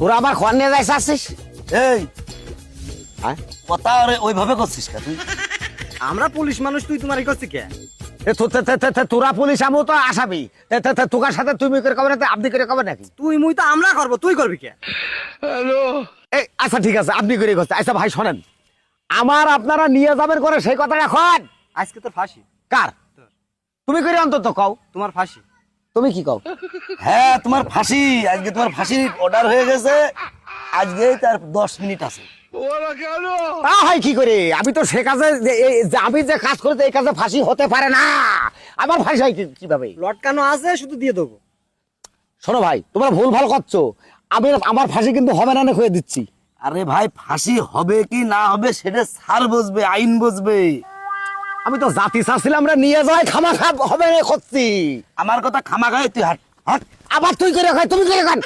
তোরা আবার খোয়ান নিয়ে যাইস আসছিস? এই হ্যাঁ? কথা ওইভাবে করছিস কে তুই? আমরা পুলিশ মানুষ, তুই তোমার করছি কে? তোরা পুলিশ, আমিও তো আসামি। তোকার সাথে তুমি করে কবে না, আপনি করে কবে নাকি? তুই মুই তো আমরা করবো, তুই করবি কে? এই আচ্ছা ঠিক আছে, আপনি করে করছে। আচ্ছা ভাই শোনেন, আমার আপনারা নিয়ে যাবেন করে সেই কথাটা এখন আজকে তোর ফাঁসি। কার? তুমি করে অন্তত কও। তোমার ফাঁসি। তুমি কি কও? হ্যাঁ তোমার ফাঁসি, আজকে তোমার ফাঁসির অর্ডার হয়ে গেছে, আজকে তার 10 মিনিট আছে। তা হয় কি করে? আমি তো সে কাজে আমি যে কাজ করেছি এই কাজে ফাঁসি হতে পারে না। আমার ফাঁসি হয় কিভাবে? লটকানো আছে, শুধু দিয়ে দেবো। শোনো ভাই, তোমরা ভুল ভাল করছো। আমার ফাঁসি কিন্তু হবে না, হয়ে দিচ্ছি। আরে ভাই ফাঁসি হবে কি না হবে সেটা স্যার বুঝবে, আইন বুঝবে। আমি তো জাতি চাচ্ছিলাম রে নিয়ে যাই, খামাখা হবে না করছি। আমার কথা খামাখাই তুই হাট হাট। আবার তুই করে খাই, তুমি করে খান।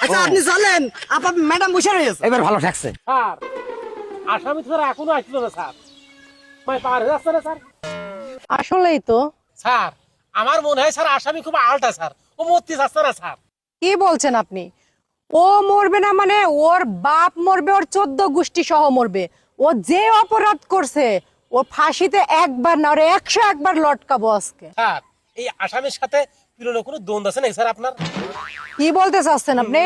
আচ্ছা আপনি চলেন, আপনার ম্যাডাম বসে রয়েছে। এবার ভালো ঠেকছে। স্যার আসামি তো স্যার এখনো আসলো না স্যার, মানে পার হয়ে যাচ্ছে না স্যার। আসলেই তো। স্যার আমার মনে হয় স্যার আসামি খুব আলটা স্যার, ও মরতে যাচ্ছে না স্যার। কি বলছেন আপনি? ও মরবে না মানে ওর বাপ মরবে, ওর 14 গোষ্ঠী সহ মরবে। ও যে অপরাধ করছে ও ফাঁসিতে একবার না, ওরে 101 বার লটকাবো আজকে। স্যার এই আসামির সাথে পুরনো কোনো দ্বন্দ্ব আছে নাকি স্যার আপনার? কি বলতে চাচ্ছেন আপনি?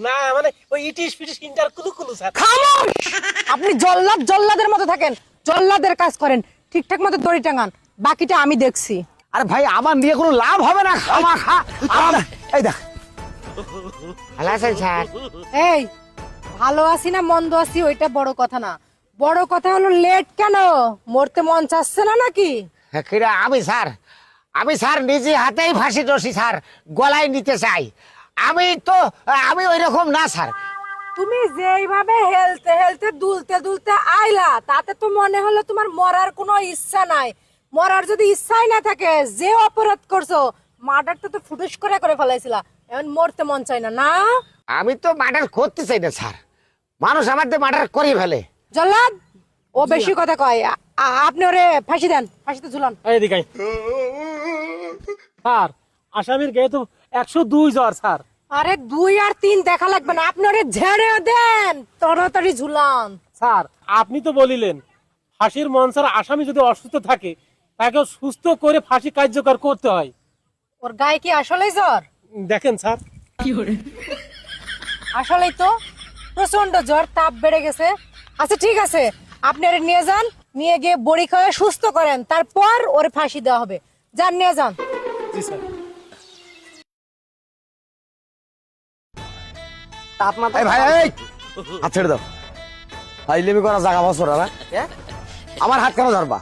না মানে ওই ইটিস পিটিস ইন্টার কুলু কুলু স্যার। খামোশ! আপনি জল্লাদের মতো থাকেন, জল্লাদের কাজ করেন, ঠিকঠাক মতো দড়ি টাঙান, বাকিটা আমি দেখছি। আরে ভাই আমার নিয়ে কোনো লাভ হবে না, খামাখা। এই দেখ ভালো আছেন স্যার? এই ভালো আছি না মন্দ আছি ওইটা বড় কথা না, বড় কথা হলো লেট কেন? মরতে মন চাচ্ছে না নাকি? কিরা আমি স্যার নিজে হাতেই ফাঁসি দোষী স্যার, গলায় নিতে চাই। আমি ওই রকম না স্যার। তুমি যেইভাবে হেলতে হেলতে দুলতে দুলতে আইলা, তাতে তো মনে হলো তোমার মরার কোনো ইচ্ছা নাই। মরার যদি ইচ্ছাই না থাকে, যে অপরাধ করছো মার্ডারটা তো ফুটুস করে ফেলাইছিলা, এখন মরতে মন চাই না না? আমি তো মার্ডার করতে চাই না স্যার, মানুষ আমার দিয়ে মার্ডার করে ফেলে। জল্লাদ ও বেশি কথা কয়, আপনি ওরে ফাঁসি দেন, ফাঁসিতে ঝুলান। এদিকে স্যার আসামির গায়ে তো 102 জ্বর স্যার। আরে 2 আর 3 দেখা লাগবে না, আপনি ওরে ঝেড়ে দেন, তাড়াতাড়ি ঝুলান। স্যার আপনি তো বলিলেন ফাঁসির মন স্যার, আসামি যদি অসুস্থ থাকে তাকে সুস্থ করে ফাঁসি কার্যকর করতে হয়। ওর গায়ে কি আসলেই জ্বর? দেখেন স্যার, আসলেই তো প্রচন্ড জ্বর, তাপ বেড়ে গেছে। আচ্ছা ঠিক আছে, আপনি ওরে নিয়ে যান, নিয়ে গিয়ে বড়ি খাওয়া সুস্থ করেন, তারপর ওরে ফাঁসি দেওয়া হবে। যান নিয়ে যান। জি স্যার। তাপমাত্রা এই ভাই এই হাত ছেড়ে দাও। ফাইলেমি করা জায়গা বছর না, আমার হাত কেন ধরবা?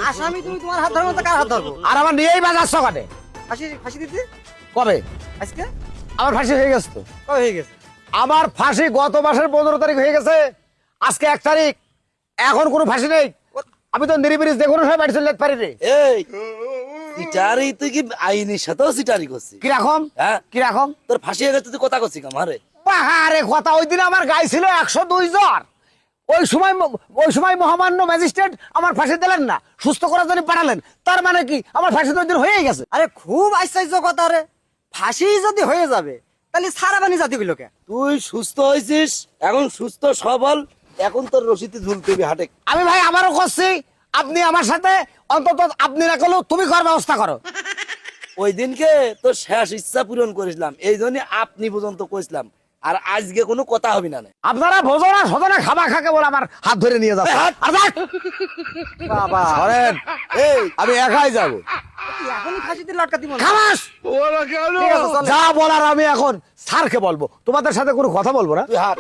আসামি, তুমি তোমার হাত ধরবো তো কার হাত ধরবো? আর আমার নিয়েই বাজাচ্ছ কাটে। ফাঁসি দিতে কবে? আজকে আমার ফাঁসি হয়ে গেছে তো। কবে হয়ে গেছে? আমার ফাঁসি গত মাসের 15 তারিখ হয়ে গেছে, আজকে 1 তারিখ, এখন কোনো ফাঁসি নেই। আমি তো নিরিবিরিজ দেখুন সবাই বাড়ি চলে যেতে পারি রে। এই সিটারি তুই কি আইনের সাথেও সিটারি করছিস? কিরকম হ্যাঁ কিরকম? তোর ফাঁসি হয়ে গেছে তুই কথা করছিস আমারে? পাহাড়ে কথা, ওই দিন আমার গায়ে ছিল 102 জ্বর। ওই সময় মহামান্য ম্যাজিস্ট্রেট আমার ফাঁসি দিলেন না, সুস্থ করার জন্য পাঠালেন। তার মানে কি আমার ফাঁসি তো ওই দিন হয়েই গেছে। আরে খুব আশ্চর্য কথা রে, ফাঁসি যদি হয়ে যাবে তাহলে সারা বানি জাতিগুলোকে। তুই সুস্থ হয়েছিস, এখন সুস্থ সবল, এখন তোর রশিতে ঝুলতে হবে হাটে। আমি ভাই আমারও করছি, আপনি আমার সাথে অন্তত আপনি না করলেও তুমি করার ব্যবস্থা করো। ওই দিনকে তোর শেষ ইচ্ছা পূরণ করেছিলাম, এই জন্য আপনি পর্যন্ত কইছিলাম, আর আজকে কোনো কথা হবে না। আপনারা বোঝো না, শোধ না, খাবা খাকে বলে আমার হাত ধরে নিয়ে যাচ্ছে। আর যাক। বাবা ধরেন, এই আমি একাই যাবো। এখনই ফাঁসিতে লটকা দিব না। খামাস! ঠিক আছে, চলেন। যা বলার আমি এখন স্যারকে বলবো, তোমাদের সাথে কোনো কথা বলবো না। তুই হাট।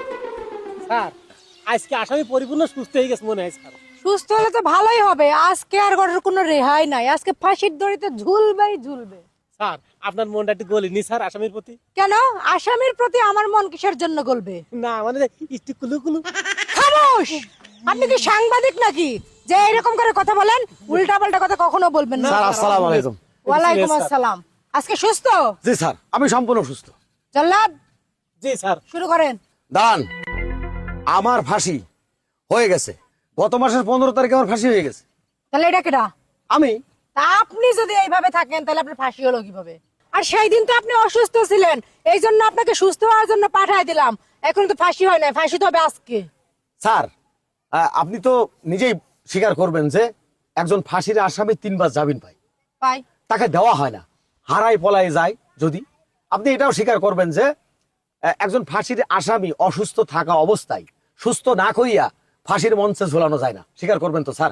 স্যার আজকে আসামি পরিপূর্ণ সুস্থ হয়ে গেছে মনে হয় স্যার। সুস্থ হলে তো ভালোই হবে, আজকে আর ওর কোনো রেহাই নাই, আজকে ফাঁসির দড়িতে ঝুলবেই ঝুলবে। স্যার আপনার মনটা একটু গলিনি স্যার আসামির প্রতি? কেন? আসামির প্রতি আমার মন কিসের জন্য গলবে? না মানে একটু কুলু কুলু। খামোশ! আপনি কি সাংবাদিক নাকি যে এরকম করে কথা বলেন? উল্টা পাল্টা কথা কখনো বলবেন না। স্যার আসসালামু আলাইকুম। ওয়ালাইকুম আসসালাম। আজকে সুস্থ? জি স্যার, আমি সম্পূর্ণ সুস্থ। জল্লাদ জি স্যার। শুরু করেন। দান, আমার ফাঁসি হয়ে গেছে, গত মাসের 15 তারিখে আমার ফাঁসি হয়ে গেছে। তাহলে এটা কেডা? আমি তা আপনি যদি এইভাবে থাকেন তাহলে আপনার ফাঁসি হলো কিভাবে? আর সেই দিন তো আপনি অসুস্থ ছিলেন, এই জন্য আপনাকে সুস্থ হওয়ার জন্য পাঠায় দিলাম। এখন তো ফাঁসি হয় না, ফাঁসি তো হবে আজকে। স্যার আপনি তো নিজেই স্বীকার করবেন যে একজন ফাঁসির আসামি 3 বার জামিন পায়, পাই। তাকে দেওয়া হয় না, হারায় পলায় যায়। যদি আপনি এটাও স্বীকার করবেন যে একজন ফাঁসির আসামি অসুস্থ থাকা অবস্থায় সুস্থ না করিয়া ফাঁসির মঞ্চে ঝোলানো যায় না, স্বীকার করবেন তো স্যার?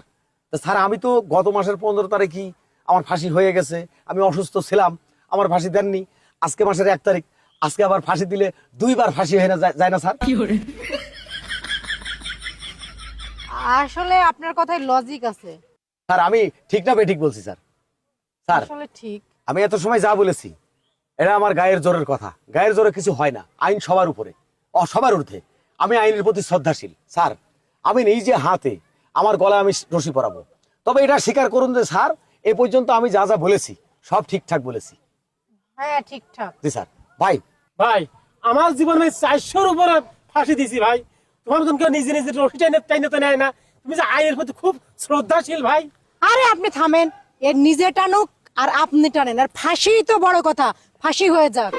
তো স্যার আমি তো গত মাসের 15 তারিখই আমার ফাঁসি হয়ে গেছে, আমি অসুস্থ ছিলাম, আমার ফাঁসি দেননি। আজকে মাসের 1 তারিখ, আজকে আবার ফাঁসি দিলে 2 বার ফাঁসি হয়ে না যায় না স্যার? আসলে আপনার কথায় লজিক আছে। স্যার আমি ঠিক না বেঠিক বলছি স্যার? স্যার আসলে ঠিক। আমি এত সময় যা বলেছি এটা আমার গায়ের জোরের কথা, গায়ের জোরে কিছু হয় না, আইন সবার উপরে, সবার ঊর্ধ্বে। আমি আইনের প্রতি শ্রদ্ধাশীল স্যার। আমি নিজে হাতে আমার গলায় আমি রশি পরাবো। তবে এটা স্বীকার করুন যে স্যার এ পর্যন্ত আমি যা যা বলেছি সব ঠিকঠাক বলেছি। হ্যাঁ ঠিকঠাক। জি স্যার। ভাই ভাই আমার জীবনে 400-র উপরে ফাঁসি দিছি ভাই, তোমার মতন কেউ নিজে নিজে রশি টাইনে তো নেয় না। তুমি যে আইনের প্রতি খুব শ্রদ্ধাশীল ভাই। আরে আপনি থামেন, এর নিজে টানুক আর আপনি টানেন, আর ফাঁসি তো বড় কথা, ফাঁসি হয়ে যাক।